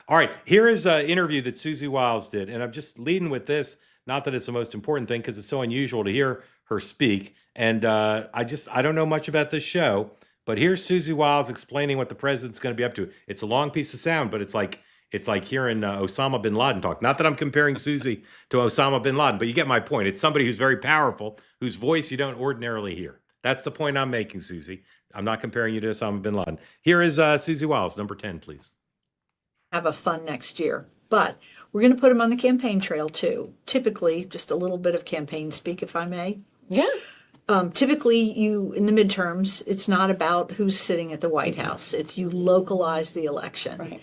All right, here is an interview that Susie Wiles did, and I'm just leading with this. Not that it's the most important thing, because it's so unusual to hear her speak. And I don't know much about this show, but here's Susie Wiles explaining what the president's going to be up to. It's a long piece of sound, but it's like hearing Osama bin Laden talk. Not that I'm comparing Susie to Osama bin Laden, but you get my point. It's somebody who's very powerful, whose voice you don't ordinarily hear. That's the point I'm making, Susie. I'm not comparing you to Osama bin Laden. Here is Susie Wiles, number 10, please. Have a fun next year. But we're going to put him on the campaign trail too. Typically, just a little bit of campaign speak, if I may. Yeah. Typically, in the midterms, it's not about who's sitting at the White House. It's you localize the election, Right.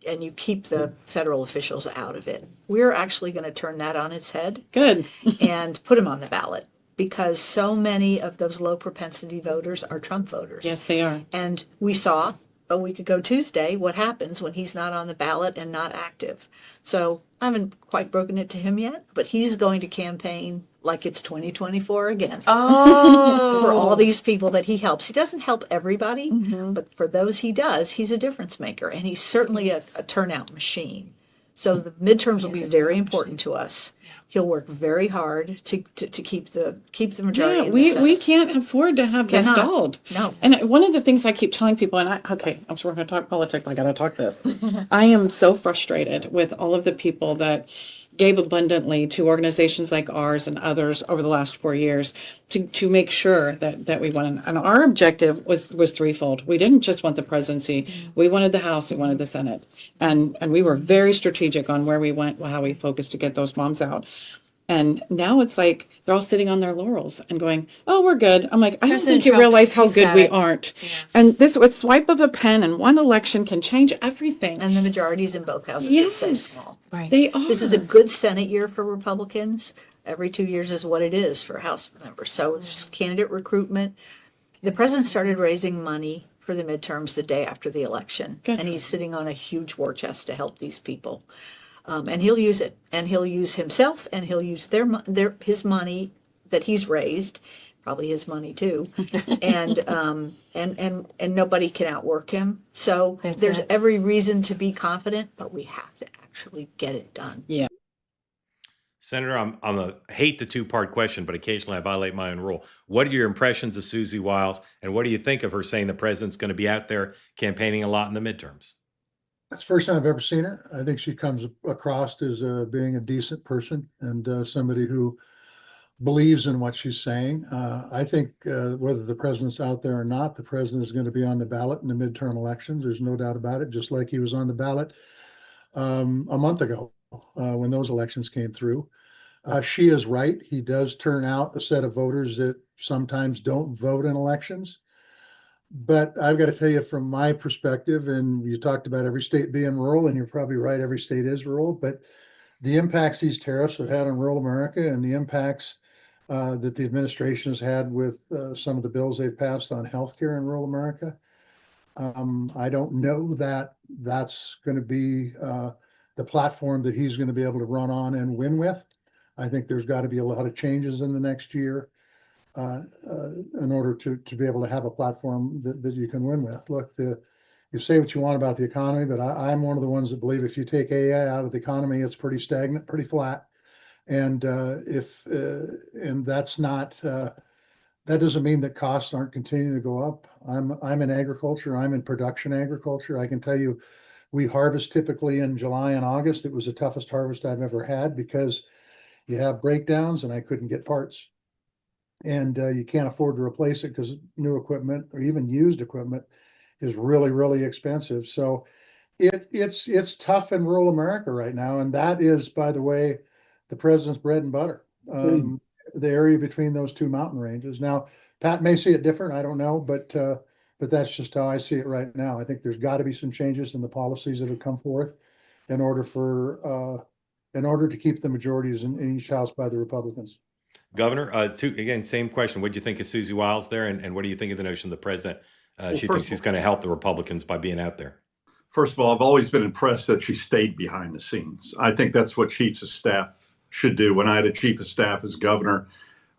and you keep the federal officials out of it. We're actually going to turn that on its head. Good. And put him on the ballot, because so many of those low propensity voters are Trump voters. Yes, they are. And we saw a week ago Tuesday what happens when he's not on the ballot and not active. So I haven't quite broken it to him yet, but he's going to campaign like it's 2024 again. Oh. For all these people that he helps. He doesn't help everybody, but for those he does, he's a difference maker, and he's certainly a turnout machine. So the midterms will be very important to us. He'll work very hard to keep the majority. Yeah, in the Senate. we can't afford to have this Cannot. stalled. No. And one of the things I keep telling people, and I'm sure we're going to talk politics. I got to talk this. I am so frustrated with all of the people that gave abundantly to organizations like ours and others over the last 4 years to make sure that we won. And our objective was threefold. We didn't just want the presidency. We wanted the House. We wanted the Senate. And we were very strategic on where we went, how we focused to get those moms out. And now it's like they're all sitting on their laurels and going, "Oh, we're good." I'm like, I don't President think you Trump, realize how he's good got we it. aren't. And this with swipe of a pen and one election can change everything. And the majorities in both houses are so Yes. small. Right. They are. This is a good Senate year for Republicans. Every 2 years is what it is for House members. So there's candidate recruitment. The president started raising money for the midterms the day after the election. Good. And he's sitting on a huge war chest to help these people. And he'll use it. And he'll use himself, and he'll use his money that he's raised, probably his money too. And nobody can outwork him. So there's every reason to be confident, but we have to actually get it done. Yeah. Senator, I hate the two-part question, but occasionally I violate my own rule. What are your impressions of Susie Wiles, and what do you think of her saying the president's going to be out there campaigning a lot in the midterms? That's the first time I've ever seen her. I think she comes across as being a decent person and somebody who believes in what she's saying. I think whether the president's out there or not, the president is going to be on the ballot in the midterm elections. There's no doubt about it, just like he was on the ballot a month ago when those elections came through. She is right. He does turn out a set of voters that sometimes don't vote in elections. But I've got to tell you, from my perspective, and you talked about every state being rural, and you're probably right, every state is rural, but the impacts these tariffs have had on rural America and the impacts that the administration has had with some of the bills they've passed on healthcare in rural America, I don't know that that's going to be the platform that he's going to be able to run on and win with. I think there's got to be a lot of changes in the next year in order to be able to have a platform that you can win with. Look, you say what you want about the economy, but I'm one of the ones that believe if you take AI out of the economy, it's pretty stagnant, pretty flat. And and that's not, that doesn't mean that costs aren't continuing to go up. I'm in agriculture. I'm in production agriculture. I can tell you, we harvest typically in July and August. It was the toughest harvest I've ever had because you have breakdowns and I couldn't get parts. And you can't afford to replace it because new equipment or even used equipment is really, really expensive. So it's tough in rural America right now. And that is, by the way, the president's bread and butter, the area between those two mountain ranges. Now, Pat may see it different. I don't know, but that's just how I see it right now. I think there's got to be some changes in the policies that have come forth in order to keep the majorities in each house by the Republicans. Governor, again, same question. What do you think of Susie Wiles there, and what do you think of the notion the president, she thinks he's going to help the Republicans by being out there? First of all, I've always been impressed that she stayed behind the scenes. I think that's what chiefs of staff should do. When I had a chief of staff as governor,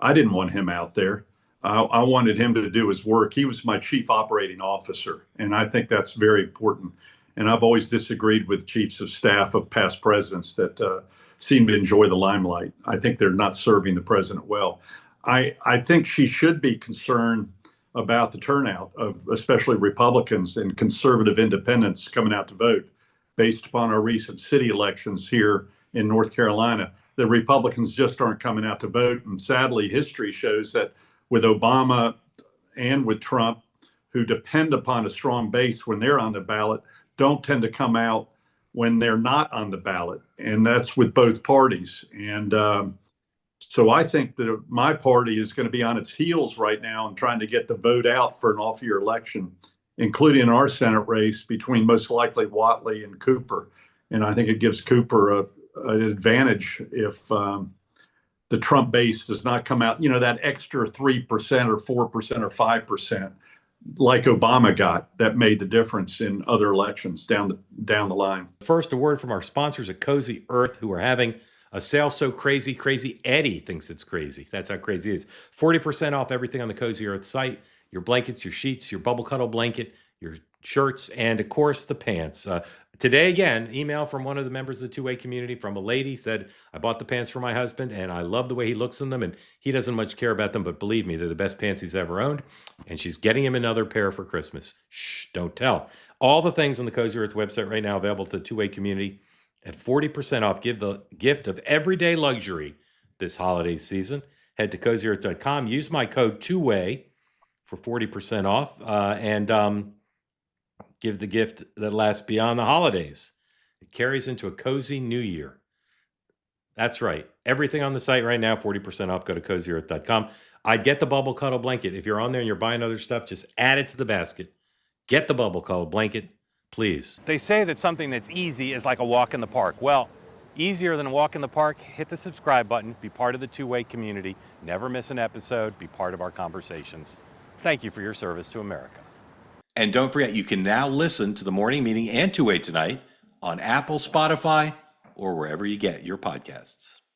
I didn't want him out there. I wanted him to do his work. He was my chief operating officer, and I think that's very important. And I've always disagreed with chiefs of staff of past presidents that seem to enjoy the limelight. I think they're not serving the president well. I think she should be concerned about the turnout of especially Republicans and conservative independents coming out to vote. Based upon our recent city elections here in North Carolina, the Republicans just aren't coming out to vote. And sadly, history shows that with Obama and with Trump, who depend upon a strong base when they're on the ballot, don't tend to come out when they're not on the ballot. And that's with both parties. And so I think that my party is going to be on its heels right now and trying to get the vote out for an off-year election, including our Senate race between most likely Whatley and Cooper. And I think it gives Cooper an advantage if the Trump base does not come out, that extra 3% or 4% or 5%, like Obama got, that made the difference in other elections down the line. First, a word from our sponsors at Cozy Earth, who are having a sale so crazy, Eddie thinks it's crazy. That's how crazy it is. 40% off everything on the Cozy Earth site. Your blankets, your sheets, your bubble cuddle blanket, your shirts, and of course the pants. Today, again, email from one of the members of the two-way community from a lady said, I bought the pants for my husband and I love the way he looks in them, and he doesn't much care about them, but believe me, they're the best pants he's ever owned, and she's getting him another pair for Christmas. Shh, don't tell. All the things on the Cozy Earth website right now available to the two-way community at 40% off. Give the gift of everyday luxury this holiday season. Head to CozyEarth.com. Use my code TWOWAY for 40% off, and give the gift that lasts beyond the holidays. It carries into a cozy new year. That's right. Everything on the site right now, 40% off. Go to CozyEarth.com. I'd get the bubble cuddle blanket. If you're on there and you're buying other stuff, just add it to the basket. Get the bubble cuddle blanket, please. They say that something that's easy is like a walk in the park. Well, easier than a walk in the park, hit the subscribe button, be part of the two-way community, never miss an episode, be part of our conversations. Thank you for your service to America. And don't forget, you can now listen to the morning meeting and Two-Way Tonight on Apple, Spotify, or wherever you get your podcasts.